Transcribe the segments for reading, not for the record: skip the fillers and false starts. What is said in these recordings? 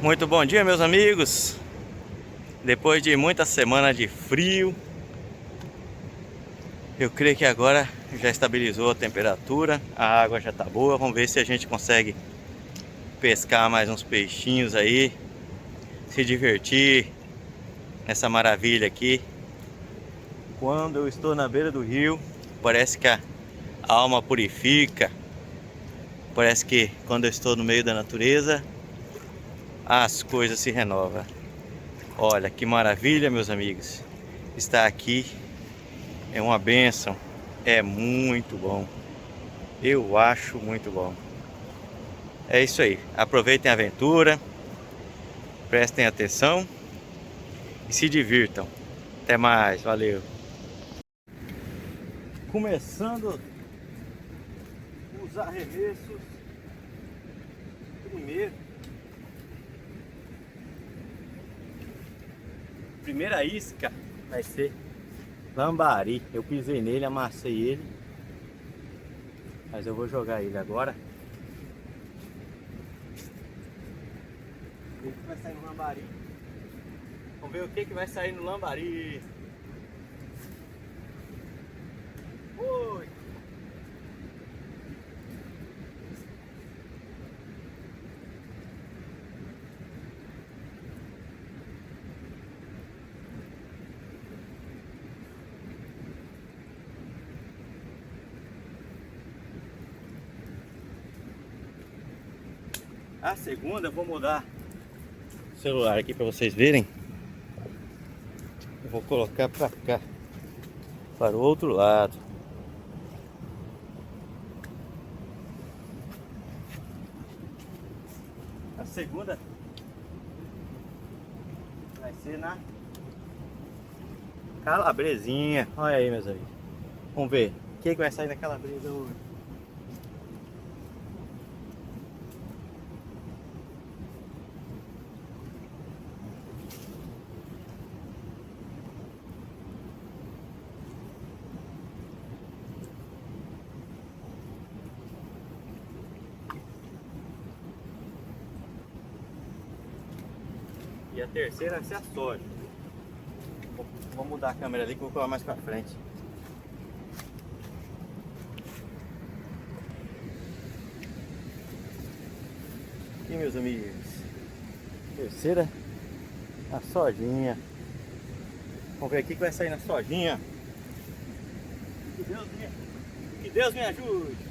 Muito bom dia, meus amigos. Depois de muita semana de frio, eu creio que agora já estabilizou a temperatura, a água já tá boa. Vamos ver se a gente consegue pescar mais uns peixinhos aí, se divertir nessa maravilha aqui. Quando eu estou na beira do rio, parece que a alma purifica. Parece que quando eu estou no meio da natureza, as coisas se renovam. Olha que maravilha, meus amigos. Estar aqui é uma bênção, é muito bom. Eu acho muito bom. É isso aí. Aproveitem a aventura, prestem atenção e se divirtam. Até mais, valeu. Começando os arremessos. Primeira isca vai ser lambari. Eu pisei nele, amassei ele, mas eu vou jogar ele agora. O que vai sair no lambari? Vamos ver o que vai sair no lambari. Oi! A segunda eu vou mudar o celular aqui para vocês verem. Eu vou colocar para cá, para o outro lado. A segunda vai ser na calabresinha. Olha aí, meus amigos. Vamos ver o que vai sair da calabresa hoje. E a terceira vai ser a soja. Vou mudar a câmera ali que eu vou colocar mais pra frente. E meus amigos, terceira, a sojinha. Vamos ver aqui que vai sair na sojinha. Que Deus me ajude.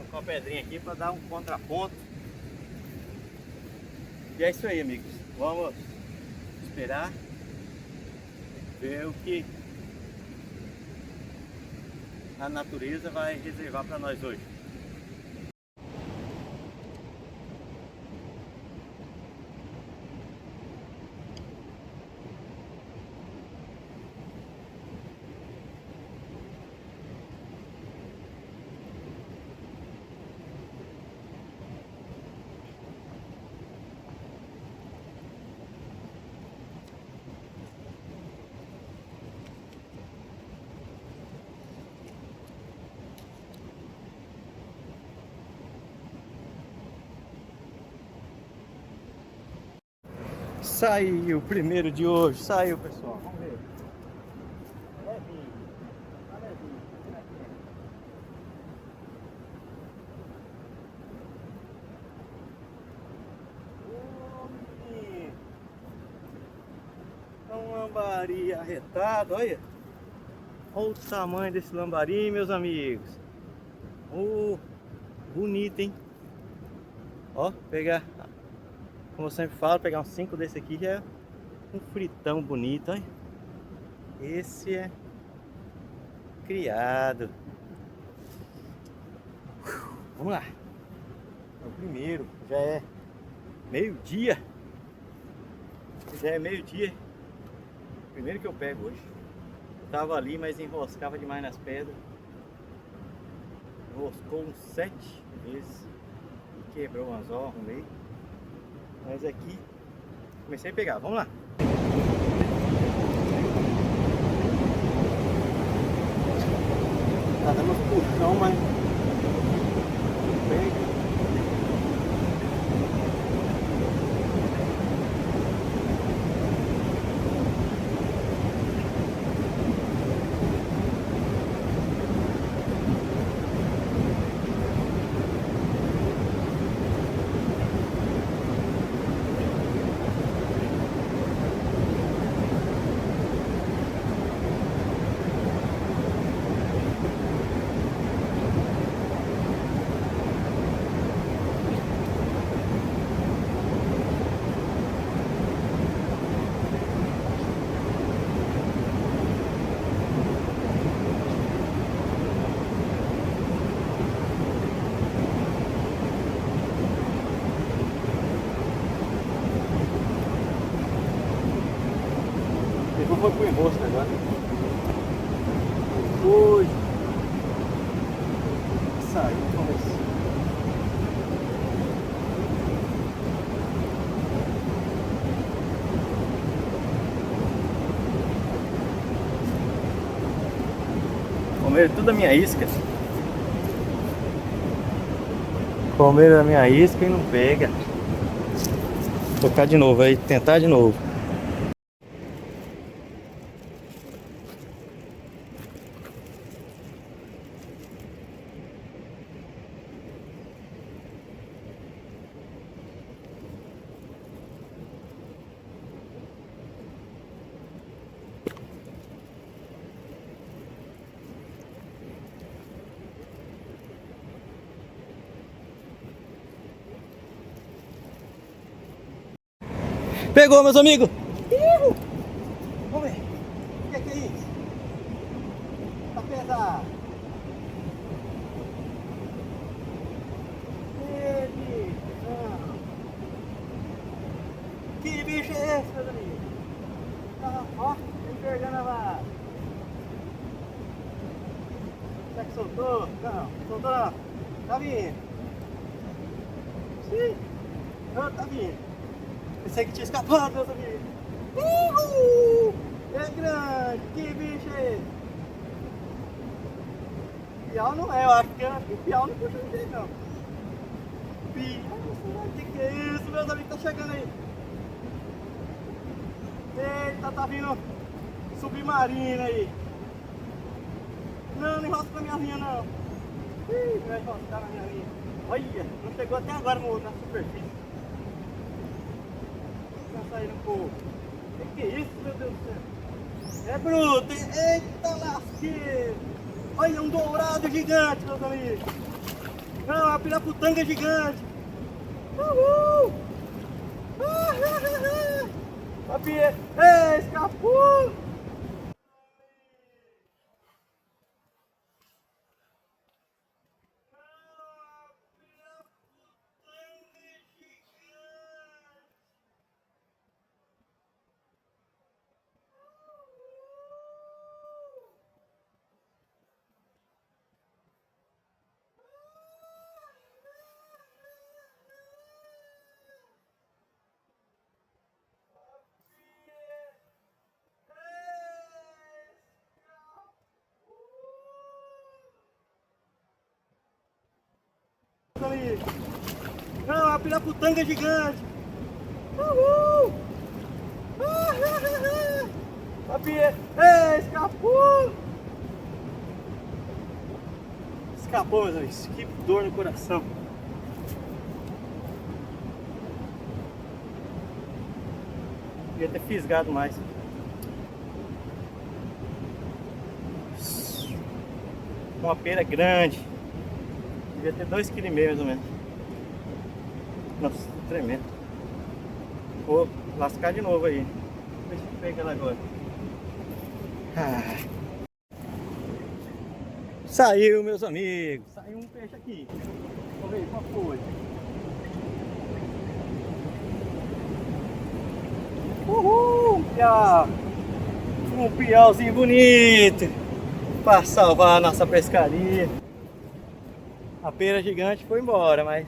Uma pedrinha aqui para dar um contraponto. E é isso aí, amigos. Vamos esperar ver o que a natureza vai reservar para nós hoje. Saiu o primeiro de hoje, saiu, pessoal. Vamos ver. Levinho. Tá levinho. Ô, menino. É um lambari arretado, olha. Olha o tamanho desse lambari, meus amigos. Bonito, hein? Ó, pegar, como eu sempre falo, pegar uns 5 desse aqui já é um fritão bonito, olha. Esse é criado. Vamos lá. É o primeiro, já é meio-dia. Já é meio-dia. Primeiro que eu pego hoje. Tava ali, mas enroscava demais nas pedras. Enroscou uns 7 vezes. E quebrou o anzol, arrumei. Mas aqui, comecei a pegar. Vamos lá. Tá dando uns puxão, mas... pega. Foi pro enrosco agora. Ui. Saiu, vamos. Comeram tudo a minha isca. Comeram a minha isca e não pega. Vou tocar de novo aí, tentar de novo. Pegou, meus amigos! Vamos ver. O que é isso? Tá pesado. Que bicho é esse, meus amigos? Ó, envergando a vara. Será que soltou? Não, soltou não. Tá vindo. Sim. Não, tá vindo. Pensei que tinha escapado, meus amigos. É grande, que bicho é esse? Piau não é, eu acho que o piau não puxa ninguém não. Piau, que é isso, meus amigos? Tá chegando aí. Eita, tá vindo submarino aí. Não, não enrosca na minha linha não. Ih, vai enroscar na minha linha. Olha, não chegou até agora na superfície. Saindo um pouco. Que é isso, meu Deus do céu? É bruto, eita lasqueira! Olha, um dourado gigante, meus amigos! Não, uma piraputanga gigante! Uhul! Escapou! Não, uma piraputanga gigante! Uhul! Escapou! Escapou, meus amigos. Que dor no coração. Devia ter fisgado mais. Uma pera grande. Devia ter 2,5 kg mais ou menos. Nossa, tremendo. Vou lascar de novo aí. Deixa eu pegar ela agora. Saiu, meus amigos. Saiu um peixe aqui. Vamos ver qual foi. Uhul! Um piauzinho bonito para salvar a nossa pescaria. A pera gigante foi embora, mas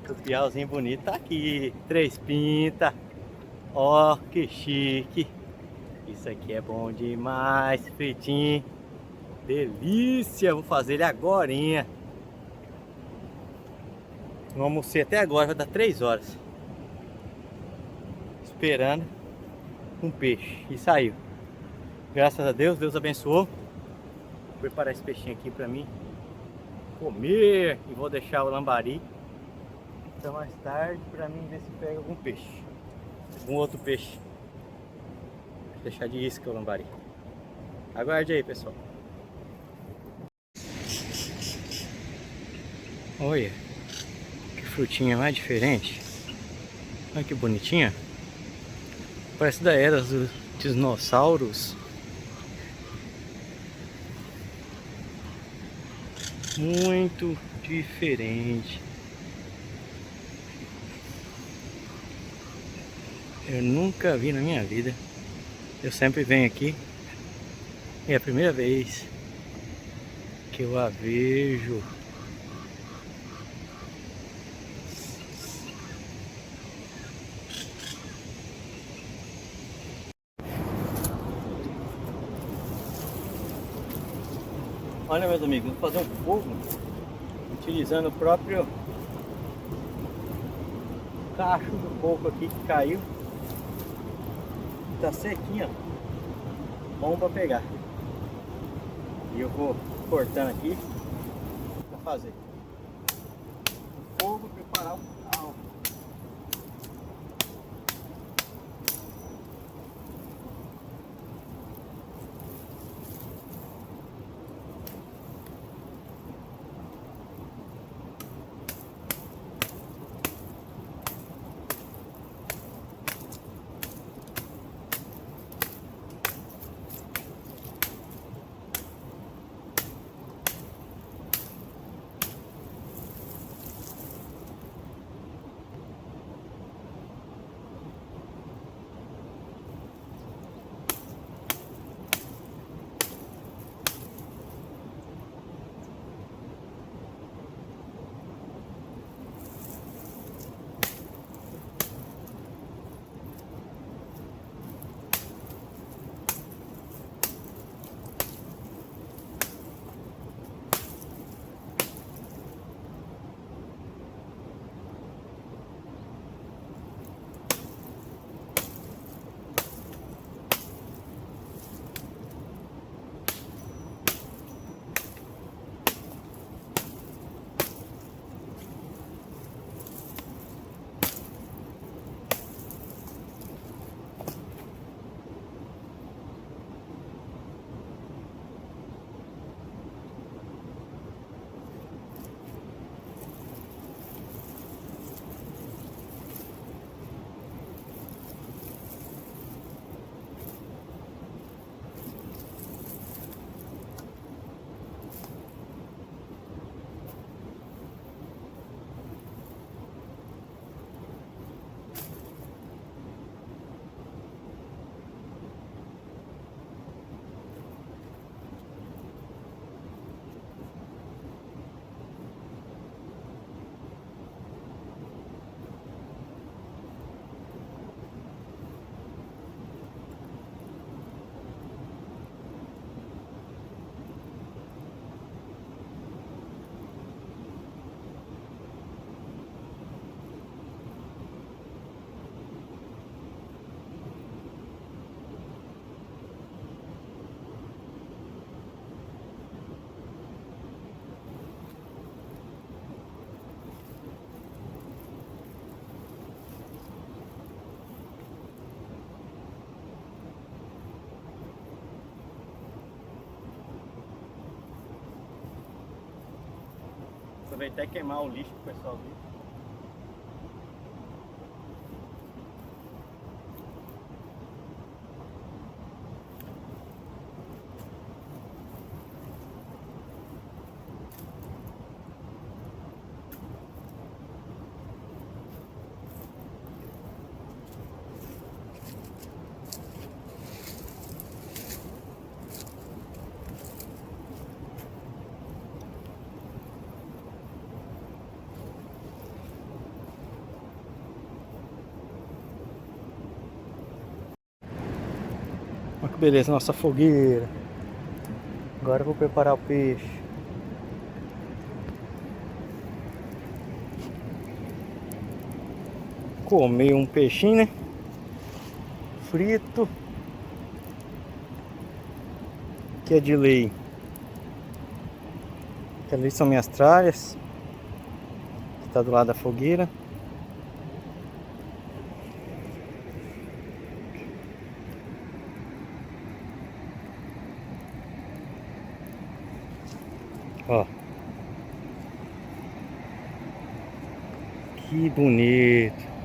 o piauzinho bonito tá aqui. 3 pintas. Ó, que chique. Isso aqui é bom demais, fritinho. Delícia, vou fazer ele agorinha. Não almocei até agora, vai dar 3 horas. Esperando um peixe. E saiu. Graças a Deus, Deus abençoou. Vou preparar esse peixinho aqui pra mim comer. E vou deixar o lambari pra mais tarde, pra mim ver se pega algum peixe. Algum outro peixe. Vou deixar de isca o lambari. Aguarde aí, pessoal. Olha, que frutinha mais diferente. Olha que bonitinha. Parece da era dos dinossauros. Muito diferente. Eu nunca vi na minha vida. Eu sempre venho aqui. E é a primeira vez que eu a vejo. Olha, meus amigos, vou fazer um fogo utilizando o próprio cacho do coco aqui que caiu. Tá sequinho, ó. Bom pra pegar. E eu vou cortando aqui pra fazer o fogo, preparar o caldo. Aproveitar e queimar o lixo pro pessoal ver. que beleza, nossa fogueira. Agora eu vou preparar o peixe. Comer um peixinho, né? Frito. Que é de lei. Que ali são minhas tralhas. Que tá do lado da fogueira. Ó. Que bonito.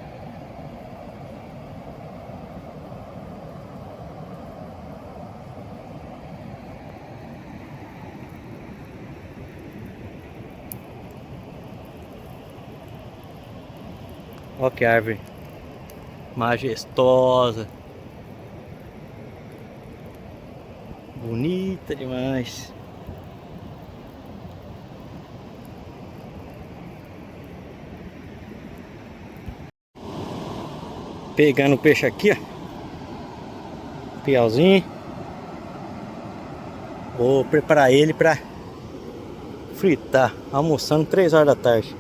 Ó que árvore majestosa. Bonita demais. Pegando o peixe aqui, ó. Piauzinho. Vou preparar ele pra fritar. Almoçando 3 horas da tarde.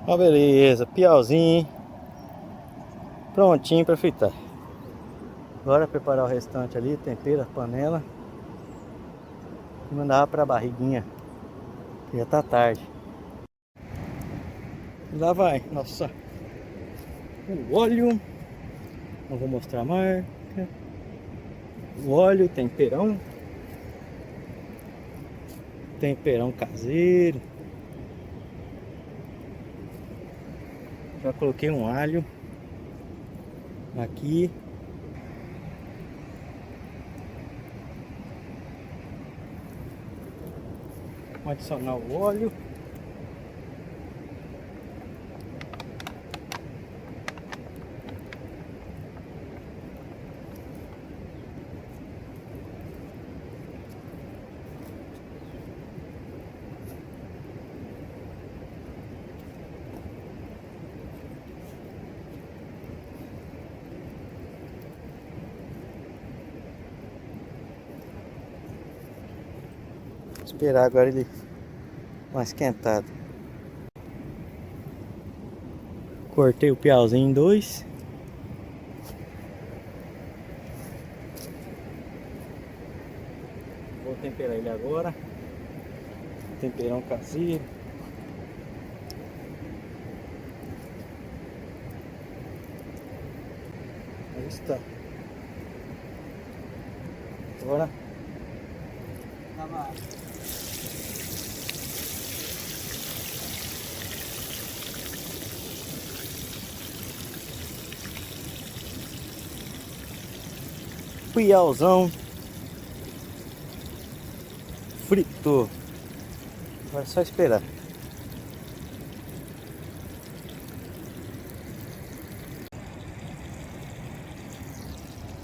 Ó, beleza, piauzinho prontinho para fritar. Agora preparar o restante ali, tempera a panela e mandar para a barriguinha, que já tá tarde. E lá vai, nossa, o óleo, não vou mostrar a marca. O óleo, temperão caseiro. Já coloquei um alho aqui. Vou adicionar o óleo. Esperar agora ele mais esquentado. Cortei o piauzinho em dois. Vou temperar ele agora. Temperão caseiro. Aí está. Agora. Piauzão fritou. Agora é só esperar.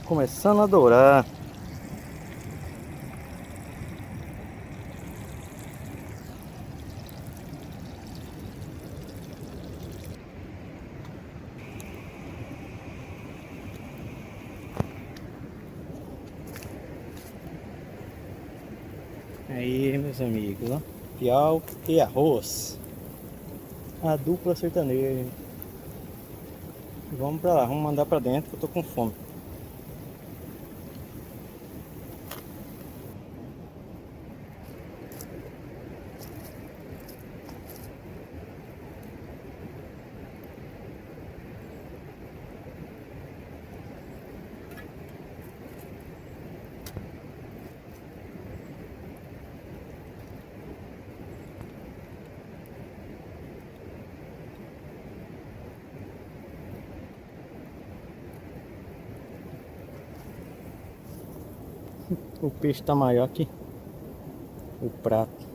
Começando a dourar. Aí, meus amigos, ó. Piau e arroz. A dupla sertaneja. Vamos pra lá, vamos mandar pra dentro que eu tô com fome. O peixe tá maior que o prato.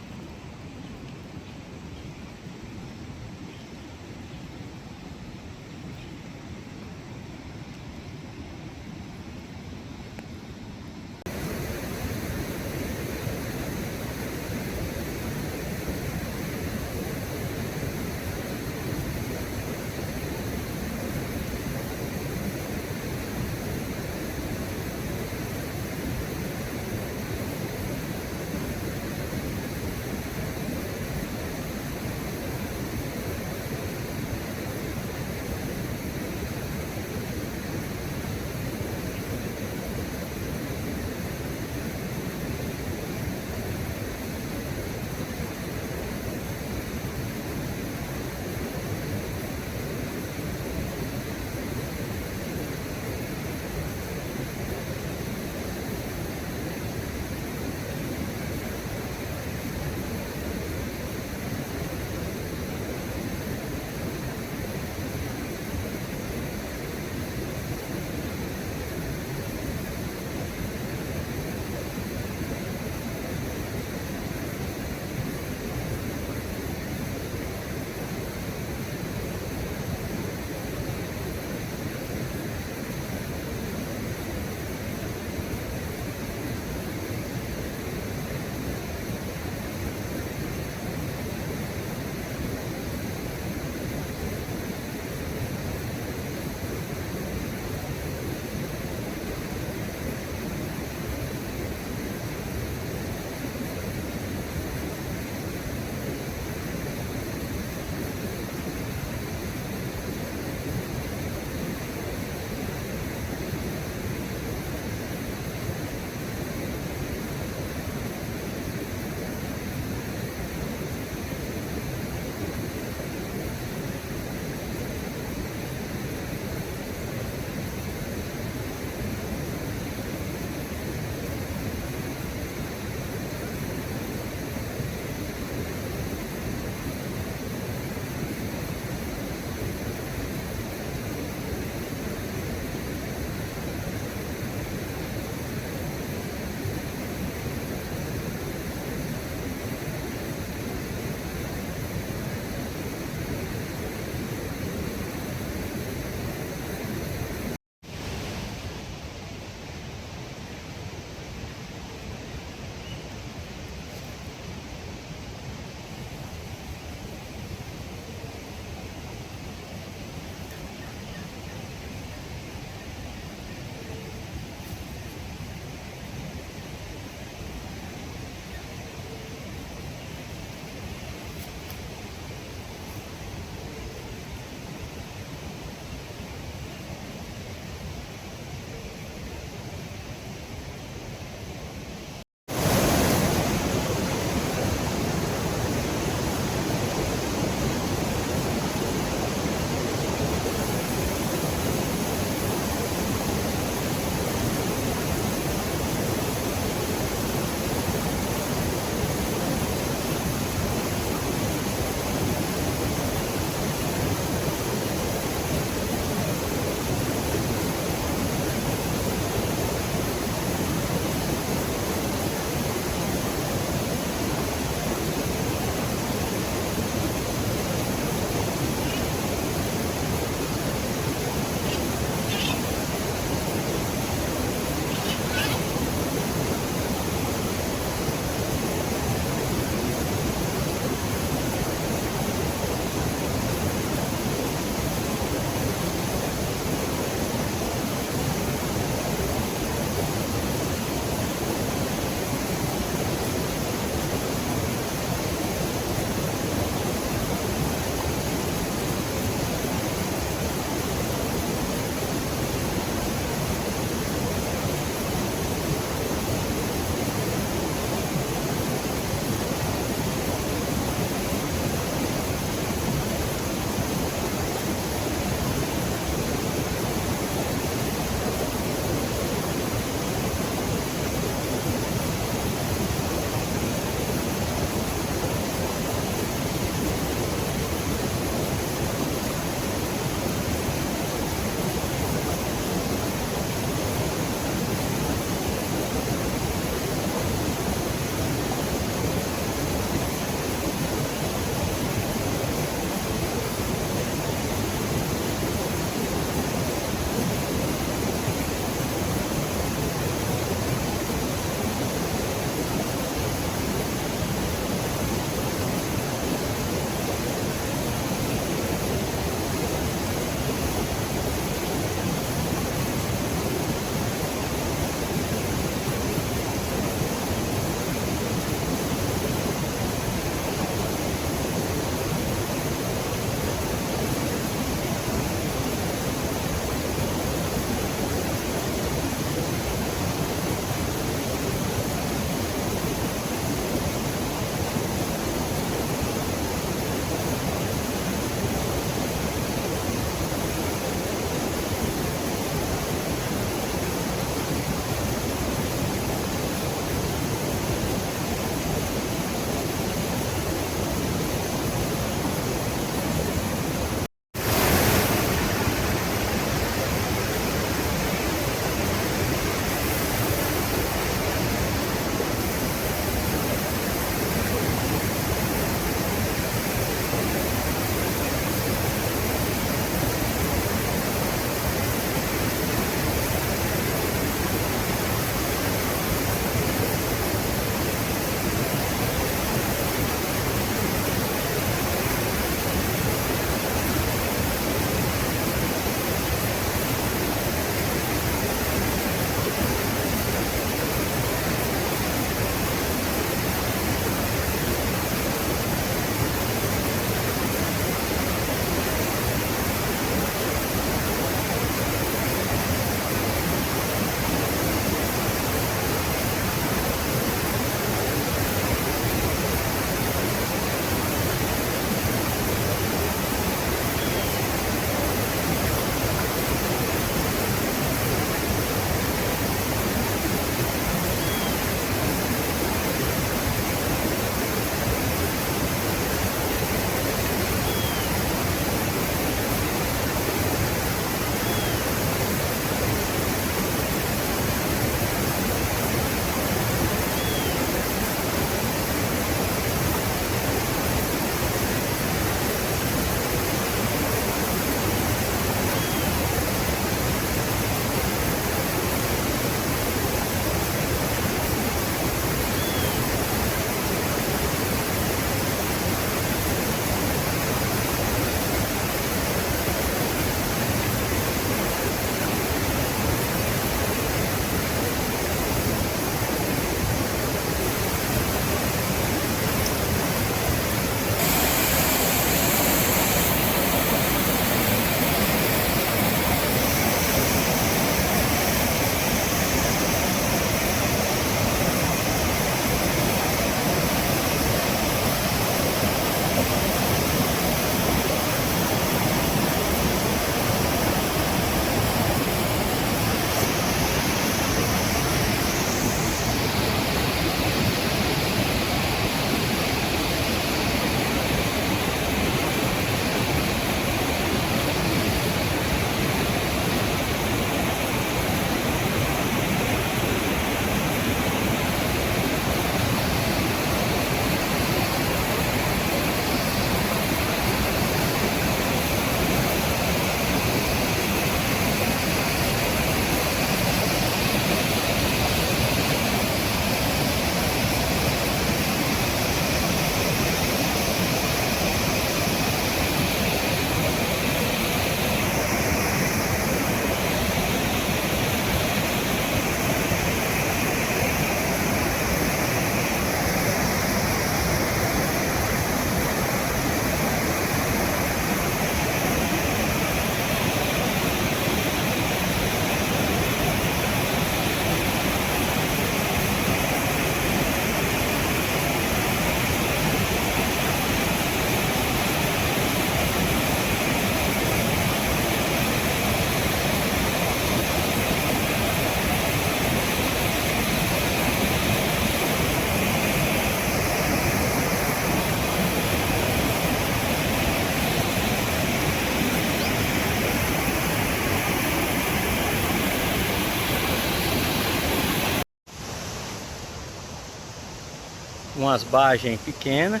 umas bargens pequenas,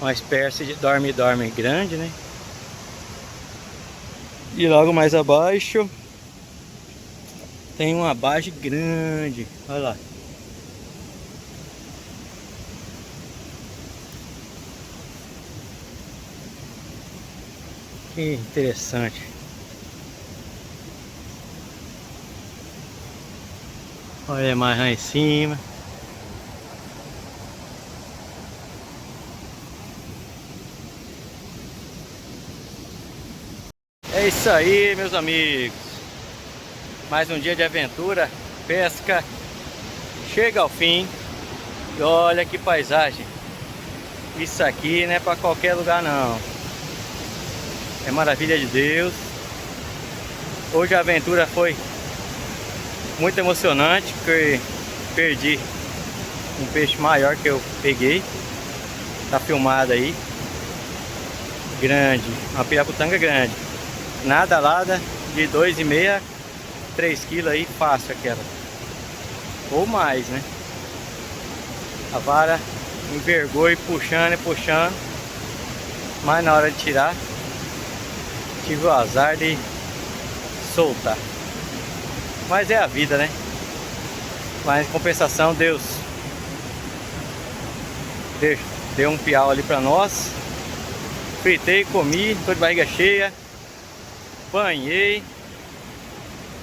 uma espécie de dorme-dorme grande, né? E logo mais abaixo tem uma barge grande, olha lá. Que interessante. Olha mais lá em cima. É isso aí, meus amigos. Mais um dia de aventura, pesca chega ao fim. E olha que paisagem. Isso aqui não é para qualquer lugar não. É maravilha de Deus. Hoje a aventura foi muito emocionante, porque perdi um peixe maior que eu peguei. Tá filmado aí. Grande, uma piraputanga grande. Nada lada de 2,5 a 3 quilos aí, fácil aquela. Ou mais, né? A vara envergou e puxando e puxando. Mas na hora de tirar, tive o azar de soltar. Mas é a vida, né? Mas em compensação, Deus deu um piau ali pra nós. Fritei, comi, tô de barriga cheia. Banhei,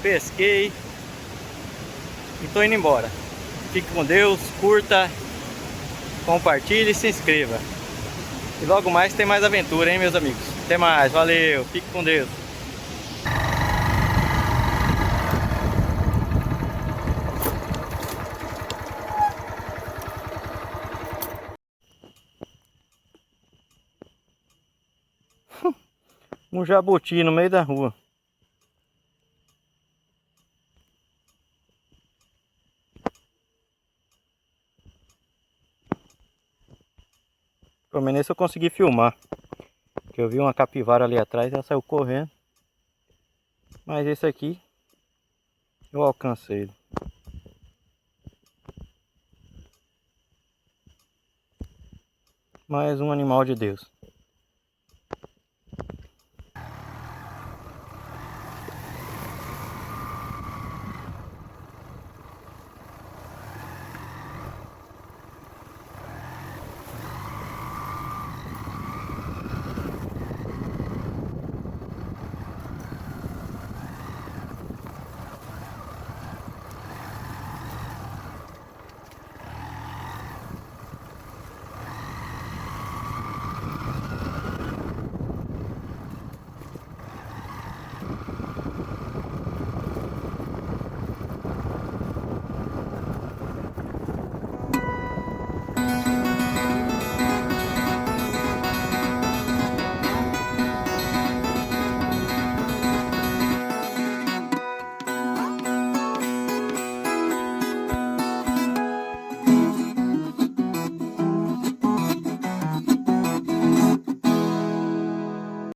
pesquei e tô indo embora. Fique com Deus, curta, compartilhe e se inscreva. E logo mais tem mais aventura, hein, meus amigos? Até mais, valeu, fique com Deus. Um jabuti no meio da rua. Pelo menos eu consegui filmar. Que eu vi uma capivara ali atrás, ela saiu correndo. Mas esse aqui eu alcancei ele. Mais um animal de Deus.